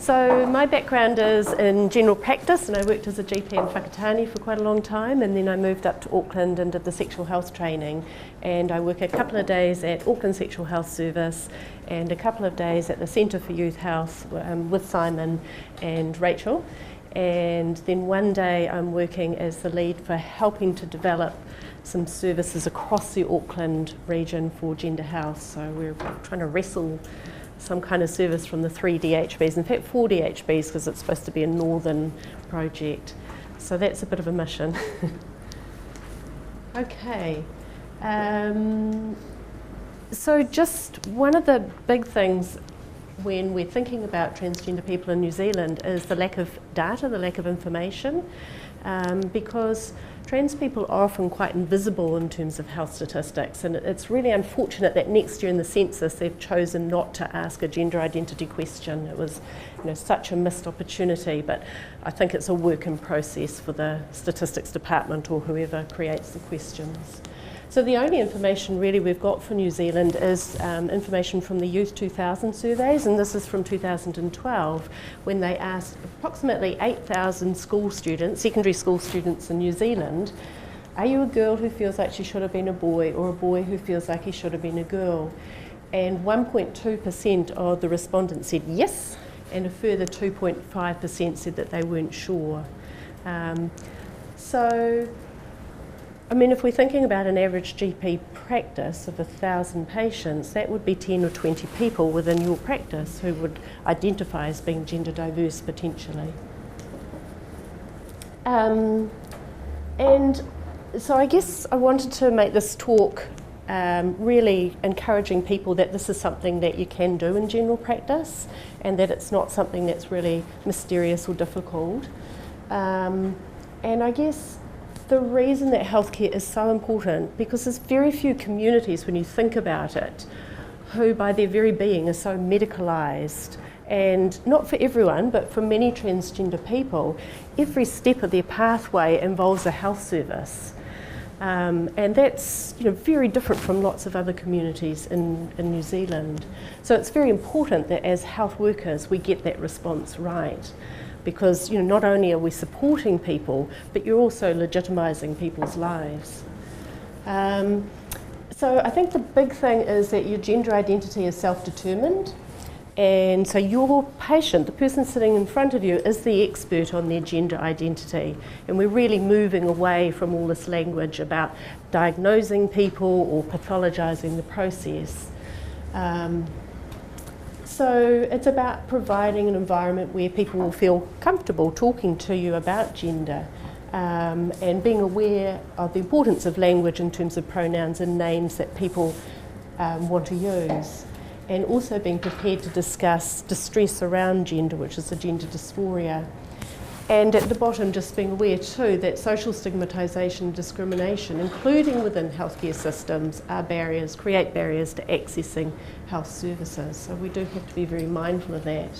So my background is in general practice, and I worked as a GP in Whakatane for quite a long time, and then I moved up to Auckland and did the sexual health training, and I work a couple of days at Auckland Sexual Health Service and a couple of days at the Centre for Youth Health with Simon and Rachel, and then one day I'm working as the lead for helping to develop some services across the Auckland region for gender health. So we're trying to wrestle some kind of service from the 3 DHBs, in fact 4 DHBs, because it's supposed to be a northern project. So that's a bit of a mission. Okay. So just one of the big things when we're thinking about transgender people in New Zealand is the lack of data, the lack of information, because trans people are often quite invisible in terms of health statistics, and it's really unfortunate that next year in the census they've chosen not to ask a gender identity question. It was, such a missed opportunity, but I think it's a work in process for the statistics department or whoever creates the questions. So the only information really we've got for New Zealand is information from the Youth 2000 surveys, and this is from 2012, when they asked approximately 8,000 school students, secondary school students in New Zealand, are you a girl who feels like she should have been a boy, or a boy who feels like he should have been a girl? And 1.2% of the respondents said yes, and a further 2.5% said that they weren't sure. If we're thinking about an average GP practice of 1,000 patients, that would be 10 or 20 people within your practice who would identify as being gender diverse potentially. And so I guess I wanted to make this talk really encouraging people that this is something that you can do in general practice, and that it's not something that's really mysterious or difficult. And I guess the reason that healthcare is so important, because there's very few communities, when you think about it, who by their very being are so medicalised, and not for everyone, but for many transgender people, every step of their pathway involves a health service. And that's very different from lots of other communities in New Zealand. So it's very important that as health workers we get that response right, because not only are we supporting people, but you're also legitimising people's lives. So I think the big thing is that your gender identity is self-determined, and so your patient, the person sitting in front of you, is the expert on their gender identity, and we're really moving away from all this language about diagnosing people or pathologising the process. So it's about providing an environment where people will feel comfortable talking to you about gender, and being aware of the importance of language in terms of pronouns and names that people want to use, and also being prepared to discuss distress around gender, which is the gender dysphoria. And at the bottom, just being aware too that social stigmatisation and discrimination, including within healthcare systems, create barriers to accessing health services. So we do have to be very mindful of that.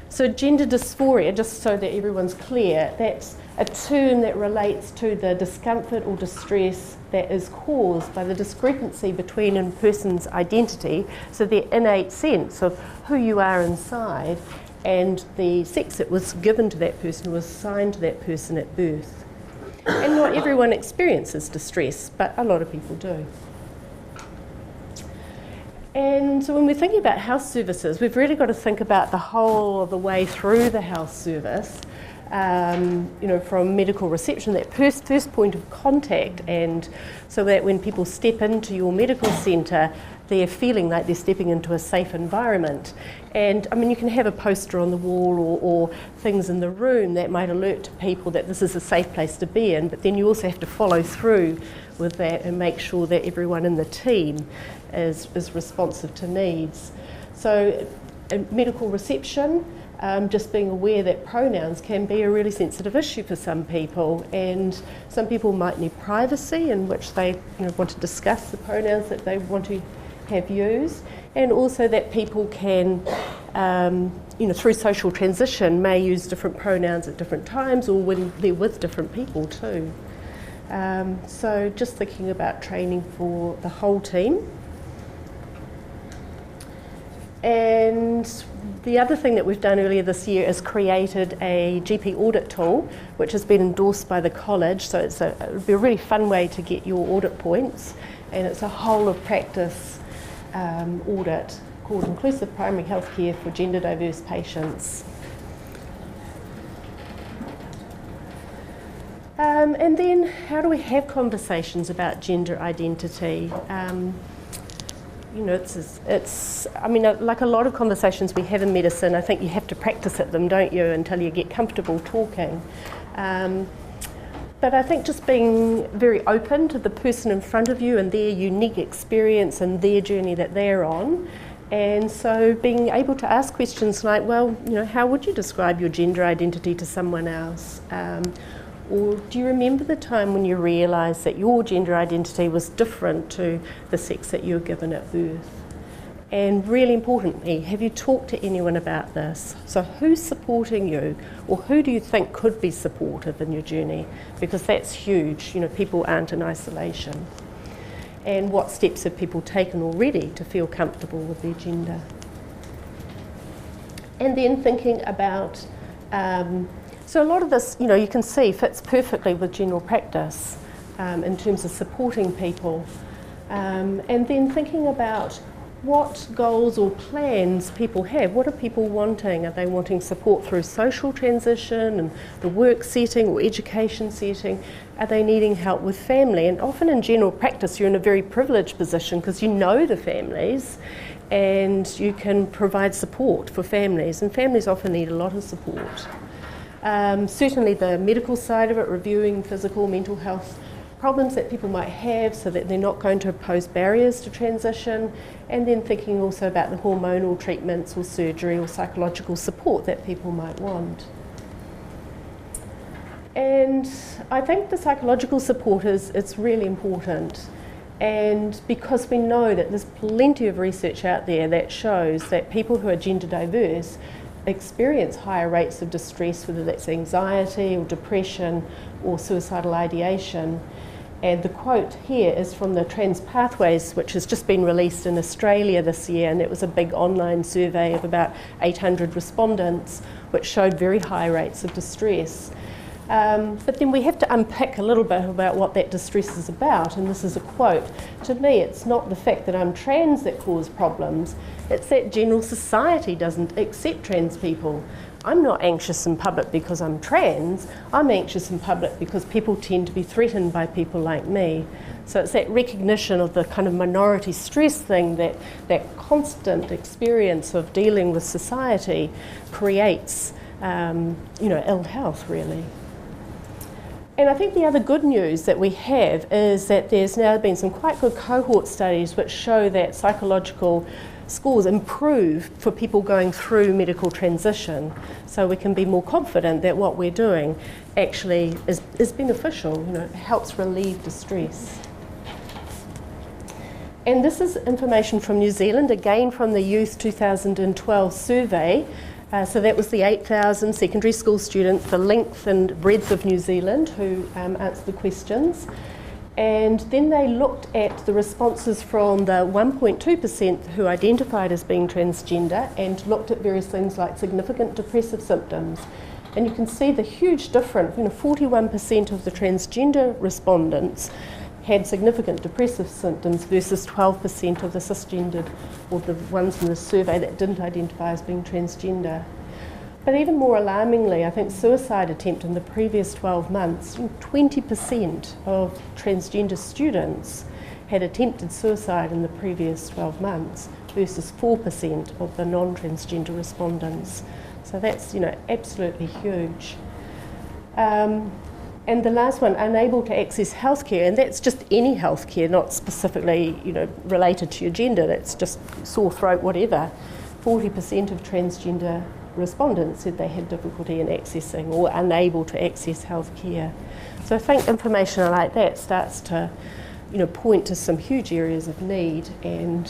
So gender dysphoria, just so that everyone's clear, that's a term that relates to the discomfort or distress that is caused by the discrepancy between a person's identity, so their innate sense of who you are inside, and the sex that was given to that person, was assigned to that person at birth. And not everyone experiences distress, but a lot of people do. And so when we're thinking about health services, we've really got to think about the whole of the way through the health service, from medical reception, that first point of contact, and so that when people step into your medical centre, they're feeling like they're stepping into a safe environment. And you can have a poster on the wall or things in the room that might alert people that this is a safe place to be in, but then you also have to follow through with that and make sure that everyone in the team is responsive to needs. So medical reception, just being aware that pronouns can be a really sensitive issue for some people, and some people might need privacy in which they want to discuss the pronouns that they want to have used, and also that people can, through social transition, may use different pronouns at different times or when they're with different people too. So just thinking about training for the whole team. And The other thing that we've done earlier this year is created a GP audit tool, which has been endorsed by the college. So it would be a really fun way to get your audit points. And it's a whole of practice audit called Inclusive Primary Healthcare for Gender Diverse Patients. And then how do we have conversations about gender identity? You know, I mean, like a lot of conversations we have in medicine, I think you have to practice at them, don't you, until you get comfortable talking. But I think just being very open to the person in front of you and their unique experience and their journey that they're on. And so being able to ask questions like, well, you know, how would you describe your gender identity to someone else? Or do you remember the time when you realised that your gender identity was different to the sex that you were given at birth? And really importantly, have you talked to anyone about this? So who's supporting you, or who do you think could be supportive in your journey? Because that's huge, you know, people aren't in isolation. And what steps have people taken already to feel comfortable with their gender? And then thinking about so a lot of this, you know, you can see fits perfectly with general practice in terms of supporting people. And then thinking about what goals or plans people have. What are people wanting? Are they wanting support through social transition and the work setting or education setting? Are they needing help with family? And often in general practice, you're in a very privileged position because you know the families and you can provide support for families. And families often need a lot of support. Certainly the medical side of it, reviewing physical, mental health problems that people might have so that they're not going to pose barriers to transition, and then thinking also about the hormonal treatments or surgery or psychological support that people might want. And I think the psychological support it's really important, and because we know that there's plenty of research out there that shows that people who are gender diverse experience higher rates of distress, whether that's anxiety or depression or suicidal ideation. And the quote here is from the Trans Pathways, which has just been released in Australia this year, and it was a big online survey of about 800 respondents, which showed very high rates of distress. But then we have to unpick a little bit about what that distress is about, and this is a quote. To me, it's not the fact that I'm trans that causes problems, it's that general society doesn't accept trans people. I'm not anxious in public because I'm trans, I'm anxious in public because people tend to be threatened by people like me. So it's that recognition of the kind of minority stress thing, that constant experience of dealing with society creates ill health, really. And I think the other good news that we have is that there's now been some quite good cohort studies which show that psychological scores improve for people going through medical transition. So we can be more confident that what we're doing actually is beneficial, you know, it helps relieve distress. And this is information from New Zealand, again from the Youth 2012 survey. So that was the 8,000 secondary school students, the length and breadth of New Zealand, who answered the questions. And then they looked at the responses from the 1.2% who identified as being transgender and looked at various things like significant depressive symptoms. And you can see the huge difference, 41% of the transgender respondents had significant depressive symptoms versus 12% of the cisgendered, or the ones in the survey that didn't identify as being transgender. But even more alarmingly, I think suicide attempt in the previous 12 months, 20% of transgender students had attempted suicide in the previous 12 months versus 4% of the non-transgender respondents. So that's, absolutely huge. And the last one, unable to access healthcare, and that's just any healthcare, not specifically, related to your gender. That's just sore throat, whatever. 40% of transgender respondents said they had difficulty in accessing or unable to access healthcare. So I think information like that starts to, point to some huge areas of need and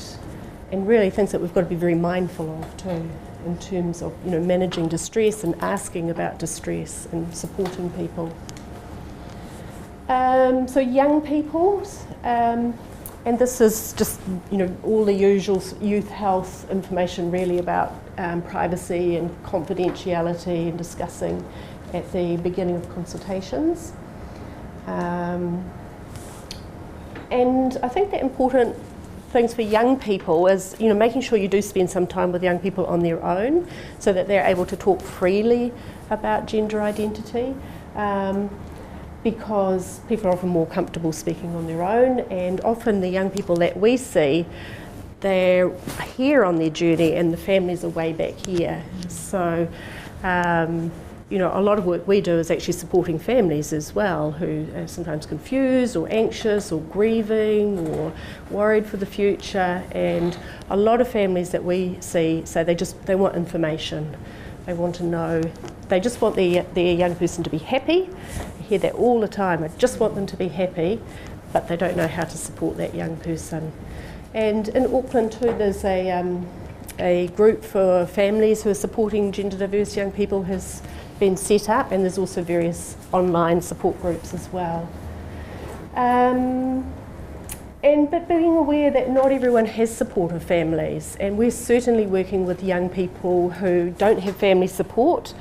really things that we've got to be very mindful of too, in terms of, managing distress and asking about distress and supporting people. So young people, And this is just, all the usual youth health information really about privacy and confidentiality and discussing at the beginning of consultations. And I think the important things for young people is, making sure you do spend some time with young people on their own so that they're able to talk freely about gender identity. Because people are often more comfortable speaking on their own, and often the young people that we see, they're here on their journey and the families are way back here. So, a lot of work we do is actually supporting families as well who are sometimes confused or anxious or grieving or worried for the future, and a lot of families that we see say they want information. They want to know, they just want their young person to be happy. I hear that all the time. I just want them to be happy, but they don't know how to support that young person. And in Auckland too, there's a group for families who are supporting gender diverse young people has been set up, and there's also various online support groups as well. But being aware that not everyone has supportive families, and we're certainly working with young people who don't have family support,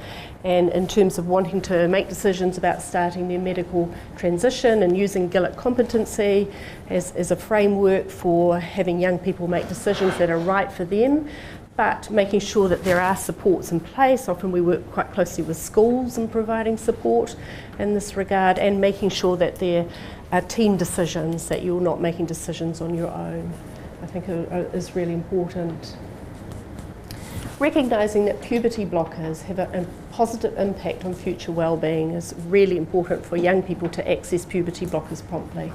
and in terms of wanting to make decisions about starting their medical transition and using GnRH competency as a framework for having young people make decisions that are right for them, but making sure that there are supports in place. Often we work quite closely with schools in providing support in this regard, and making sure that there are team decisions, that you're not making decisions on your own, I think is really important. Recognising that puberty blockers have a positive impact on future wellbeing is really important for young people to access puberty blockers promptly.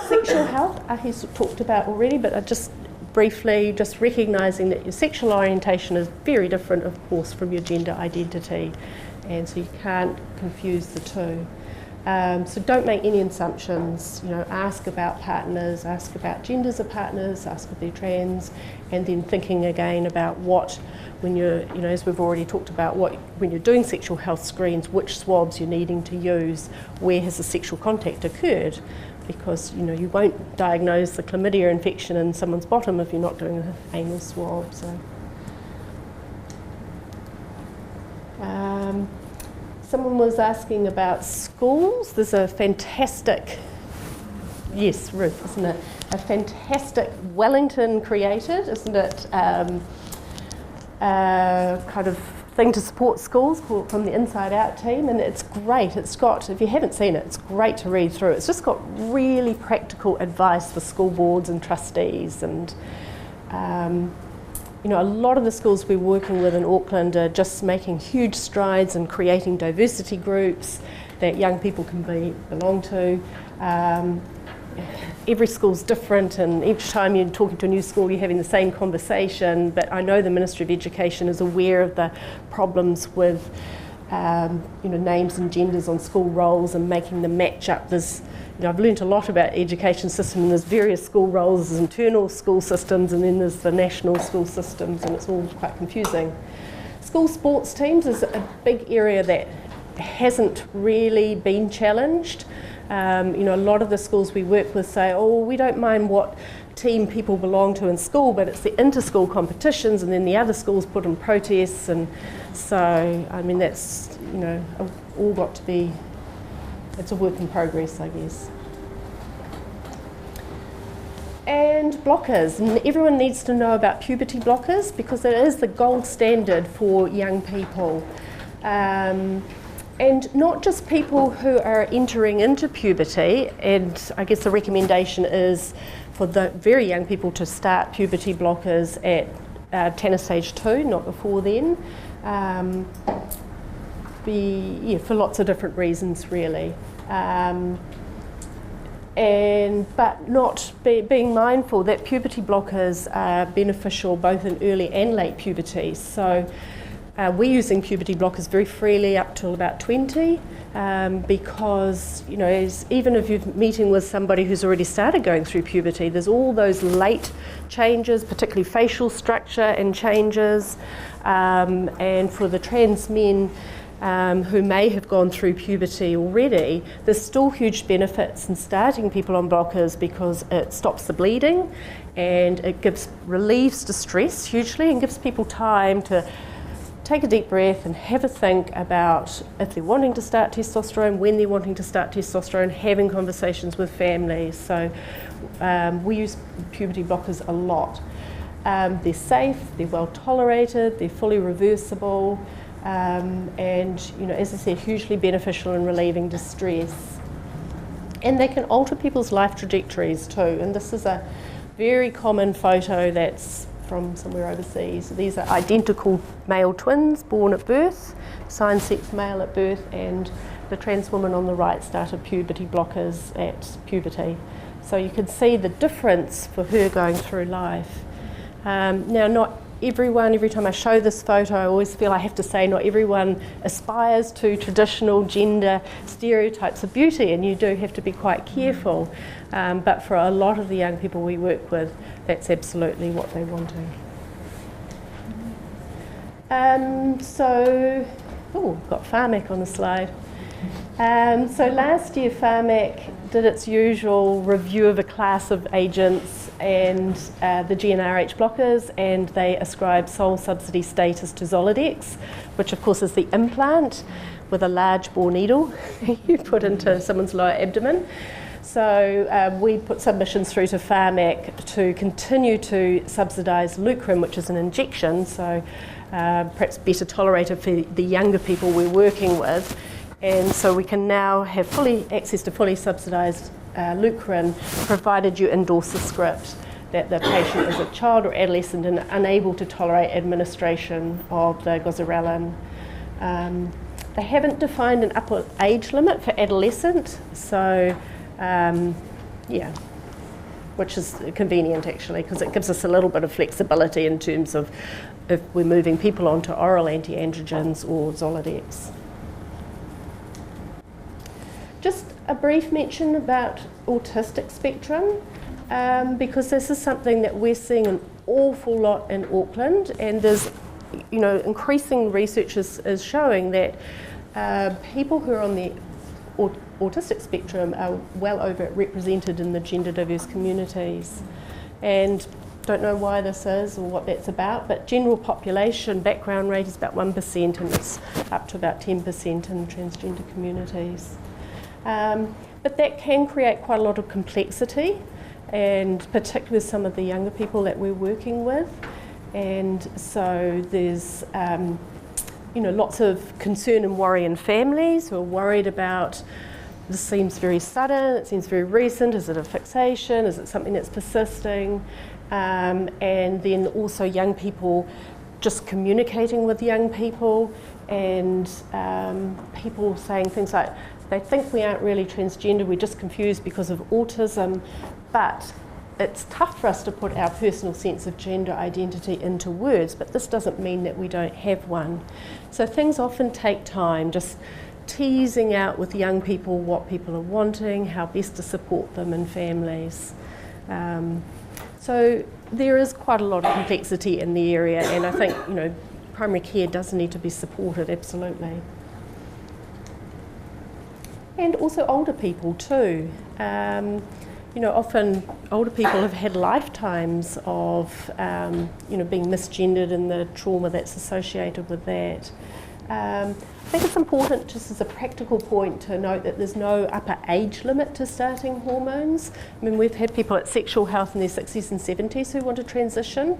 Sexual health, Ahi's talked about already, but just briefly, just recognising that your sexual orientation is very different, of course, from your gender identity, and so you can't confuse the two. So don't make any assumptions. Ask about partners, ask about genders of partners, ask if they're trans, and then thinking again about what, when you're, as we've already talked about, when you're doing sexual health screens, which swabs you're needing to use, where has the sexual contact occurred, because you won't diagnose the chlamydia infection in someone's bottom if you're not doing an anal swab. So. Someone was asking about schools. There's a fantastic, yes, Ruth, isn't it? A fantastic Wellington created, isn't it? Kind of thing to support schools called from the insideOUT team, and it's great. It's got, if you haven't seen it, it's great to read through. It's just got really practical advice for school boards and trustees, and a lot of the schools we're working with in Auckland are just making huge strides in creating diversity groups that young people can belong to. Every school's different, and each time you're talking to a new school, you're having the same conversation, but I know the Ministry of Education is aware of the problems with names and genders on school roles and making them match up. I've learnt a lot about education system, and there's various school roles, there's internal school systems, and then there's the national school systems, and it's all quite confusing. School sports teams is a big area that hasn't really been challenged. A lot of the schools we work with say, we don't mind what team people belong to in school, but it's the inter-school competitions, and then the other schools put in protests, and so, that's, all got to be, it's a work in progress, I guess. And blockers, and everyone needs to know about puberty blockers because it is the gold standard for young people. And not just people who are entering into puberty, and I guess the recommendation is for the very young people to start puberty blockers at TANA stage 2, not before then. For lots of different reasons, really. But not being mindful that puberty blockers are beneficial both in early and late puberty. So we're using puberty blockers very freely up till about 20 because, even if you're meeting with somebody who's already started going through puberty, there's all those late changes, particularly facial structure and changes. And for the trans men, who may have gone through puberty already, there's still huge benefits in starting people on blockers because it stops the bleeding and it relieves distress hugely and gives people time to take a deep breath and have a think about if they're wanting to start testosterone, when they're wanting to start testosterone, having conversations with families. So we use puberty blockers a lot. They're safe, they're well tolerated, they're fully reversible, and as I said, hugely beneficial in relieving distress. And they can alter people's life trajectories too, and this is a very common photo that's from somewhere overseas. These are identical male twins born at birth, same-sex male at birth, and the trans woman on the right started puberty blockers at puberty. So you can see the difference for her going through life. Now, not everyone, every time I show this photo, I always feel I have to say not everyone aspires to traditional gender stereotypes of beauty, and you do have to be quite careful. But for a lot of the young people we work with, that's absolutely what they're wanting. Got PHARMAC on the slide. So last year PHARMAC did its usual review of a class of agents and the GnRH blockers, and they ascribed sole subsidy status to Zoladex, which of course is the implant with a large bore needle you put into someone's lower abdomen. So we put submissions through to PHARMAC to continue to subsidise Lucrin, which is an injection, so perhaps better tolerated for the younger people we're working with. And so we can now have access to fully subsidised Lucrin, provided you endorse the script that the patient is a child or adolescent and unable to tolerate administration of the goserelin. They haven't defined an upper age limit for adolescent, so which is convenient actually, because it gives us a little bit of flexibility in terms of if we're moving people onto oral anti-androgens or Zoladex. Just a brief mention about autistic spectrum, because this is something that we're seeing an awful lot in Auckland, and there's increasing research is showing that people who are on the autistic spectrum are well overrepresented in the gender diverse communities. And don't know why this is or what that's about, but general population background rate is about 1%, and it's up to about 10% in transgender communities. But that can create quite a lot of complexity, and particularly with some of the younger people that we're working with. And so there's lots of concern and worry in families who are worried about, this seems very sudden, it seems very recent, is it a fixation, is it something that's persisting? And then also young people just communicating with young people, and people saying things like, they think we aren't really transgender, we're just confused because of autism, but it's tough for us to put our personal sense of gender identity into words, but this doesn't mean that we don't have one. So things often take time, just teasing out with young people what people are wanting, how best to support them and families. So there is quite a lot of complexity in the area, and I think primary care does need to be supported, absolutely. And also older people too. Often older people have had lifetimes of being misgendered and the trauma that's associated with that. I think it's important, just as a practical point, to note that there's no upper age limit to starting hormones. I mean, we've had people at sexual health in their 60s and 70s who want to transition,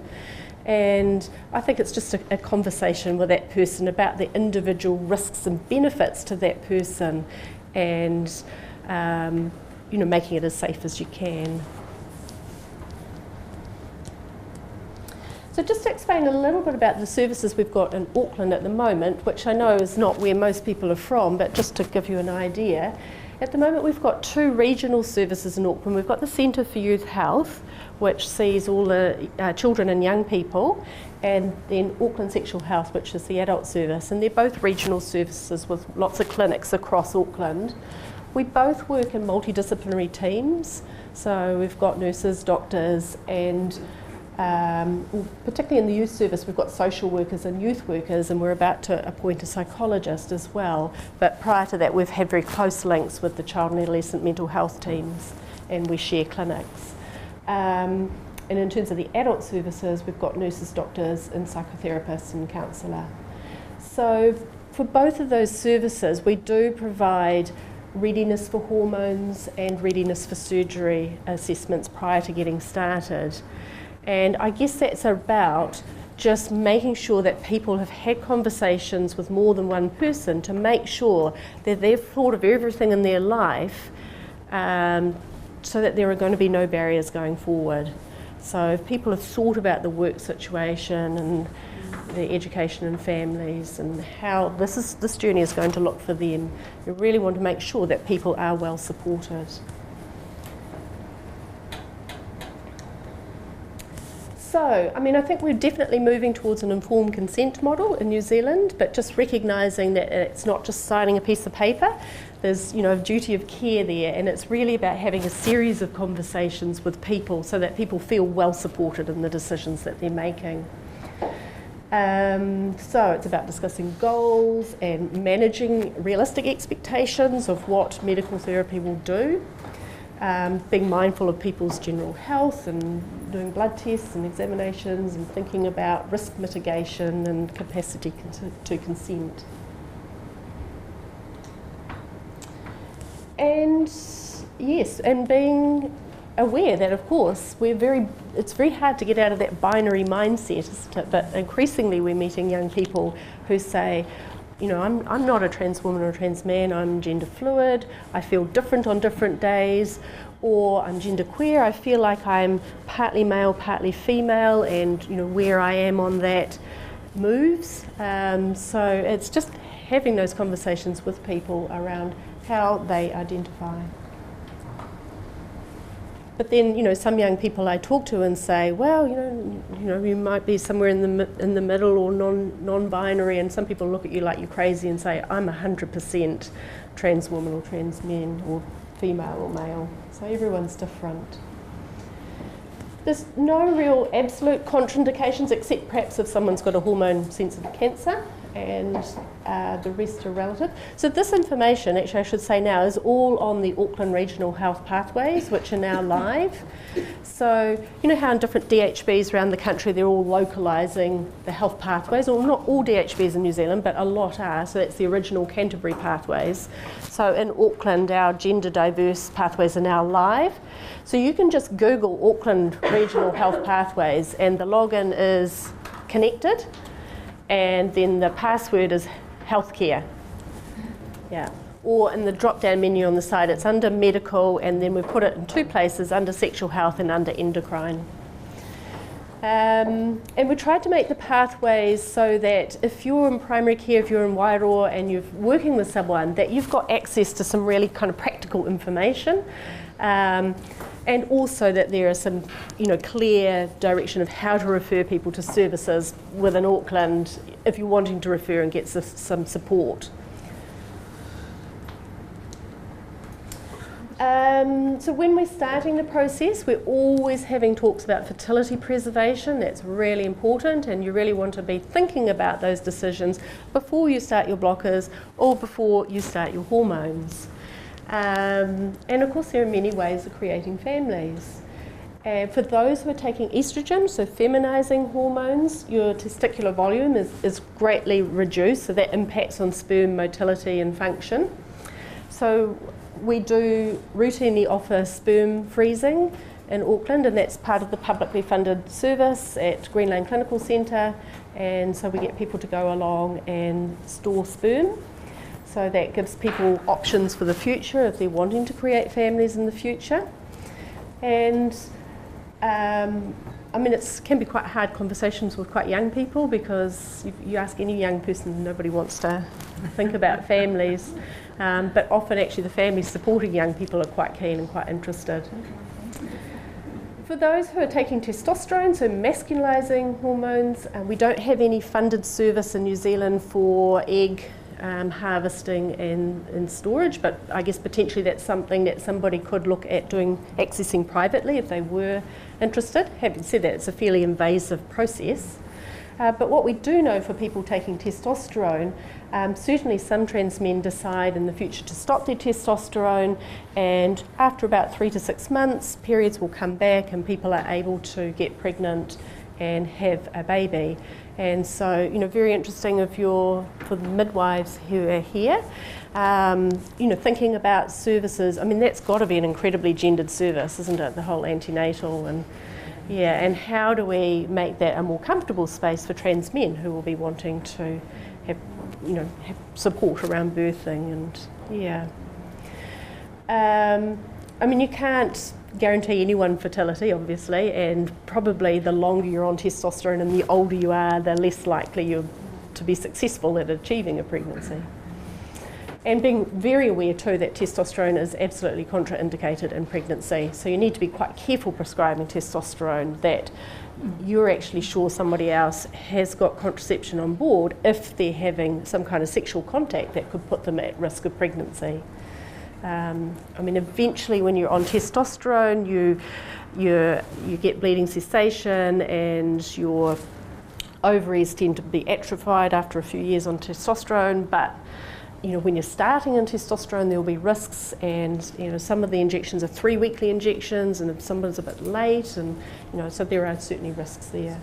and I think it's just a conversation with that person about the individual risks and benefits to that person, and making it as safe as you can. So just to explain a little bit about the services we've got in Auckland at the moment, which I know is not where most people are from, but just to give you an idea. At the moment we've got 2 regional services in Auckland. We've got the Centre for Youth Health, which sees all the children and young people, and then Auckland Sexual Health, which is the adult service, and they're both regional services with lots of clinics across Auckland. We both work in multidisciplinary teams, so we've got nurses, doctors, and particularly in the youth service, we've got social workers and youth workers, and we're about to appoint a psychologist as well. But prior to that, we've had very close links with the child and adolescent mental health teams, and we share clinics. And in terms of the adult services, we've got nurses, doctors, and psychotherapists and counsellor. So for both of those services, we do provide readiness for hormones and readiness for surgery assessments prior to getting started. And I guess that's about just making sure that people have had conversations with more than one person to make sure that they've thought of everything in their life, so that there are going to be no barriers going forward. So if people have thought about the work situation and the education and families and how this journey is going to look for them, you really want to make sure that people are well supported. So, I think we're definitely moving towards an informed consent model in New Zealand, but just recognising that it's not just signing a piece of paper. There's, a duty of care there, and it's really about having a series of conversations with people so that people feel well supported in the decisions that they're making. So it's about discussing goals and managing realistic expectations of what medical therapy will do. Being mindful of people's general health and doing blood tests and examinations and thinking about risk mitigation and capacity to consent. And yes, and being aware that, of course, it's very hard to get out of that binary mindset, isn't it? But increasingly we're meeting young people who say, I'm not a trans woman or a trans man, I'm gender fluid, I feel different on different days, or I'm gender queer, I feel like I'm partly male, partly female, and where I am on that moves. So it's just having those conversations with people around how they identify. But then, some young people I talk to and say, well, you might be somewhere in the middle or non-binary, and some people look at you like you're crazy and say, I'm 100% trans woman or trans man or female or male. So everyone's different. There's no real absolute contraindications, except perhaps if someone's got a hormone-sensitive cancer, and the rest are relative. So this information, actually I should say now, is all on the Auckland Regional Health Pathways, which are now live. So how in different DHBs around the country they're all localising the health pathways, or not all DHBs in New Zealand, but a lot are. So that's the original Canterbury pathways. So in Auckland, our gender diverse pathways are now live. So you can just Google Auckland Regional Health Pathways, and the login is connected, and then the password is healthcare. Yeah. Or in the drop-down menu on the side, it's under medical, and then we put it in two places, under sexual health and under endocrine. And we tried to make the pathways so that if you're in primary care, if you're in Wairoa and you're working with someone, that you've got access to some really kind of practical information. And also that there is some, clear direction of how to refer people to services within Auckland if you're wanting to refer and get some support. So when we're starting the process, we're always having talks about fertility preservation. That's really important, and you really want to be thinking about those decisions before you start your blockers or before you start your hormones. And of course there are many ways of creating families. For those who are taking estrogen, so feminising hormones, your testicular volume is greatly reduced, so that impacts on sperm motility and function. So we do routinely offer sperm freezing in Auckland, and that's part of the publicly funded service at Green Lane Clinical Centre, and so we get people to go along and store sperm. So that gives people options for the future if they're wanting to create families in the future. And it can be quite hard conversations with quite young people, because you ask any young person, nobody wants to think about families. But often actually the families supporting young people are quite keen and quite interested. For those who are taking testosterone, so masculinising hormones, we don't have any funded service in New Zealand for egg harvesting and storage, but I guess potentially that's something that somebody could look at accessing privately if they were interested. Having said that, it's a fairly invasive process. But what we do know for people taking testosterone, certainly some trans men decide in the future to stop their testosterone, and after about 3 to 6 months, periods will come back and people are able to get pregnant and have a baby. And so, very interesting for the midwives who are here, thinking about services. I mean, that's got to be an incredibly gendered service, isn't it? The whole antenatal and how do we make that a more comfortable space for trans men who will be wanting to have support around birthing I mean, you can't guarantee anyone fertility, obviously, and probably the longer you're on testosterone and the older you are, the less likely you're to be successful at achieving a pregnancy. And being very aware too that testosterone is absolutely contraindicated in pregnancy, so you need to be quite careful prescribing testosterone, that you're actually sure somebody else has got contraception on board if they're having some kind of sexual contact that could put them at risk of pregnancy. I mean, eventually when you're on testosterone, you get bleeding cessation and your ovaries tend to be atrophied after a few years on testosterone, but when you're starting on testosterone, there will be risks, and some of the injections are 3-weekly injections, and some of it's a bit late, and so there are certainly risks there.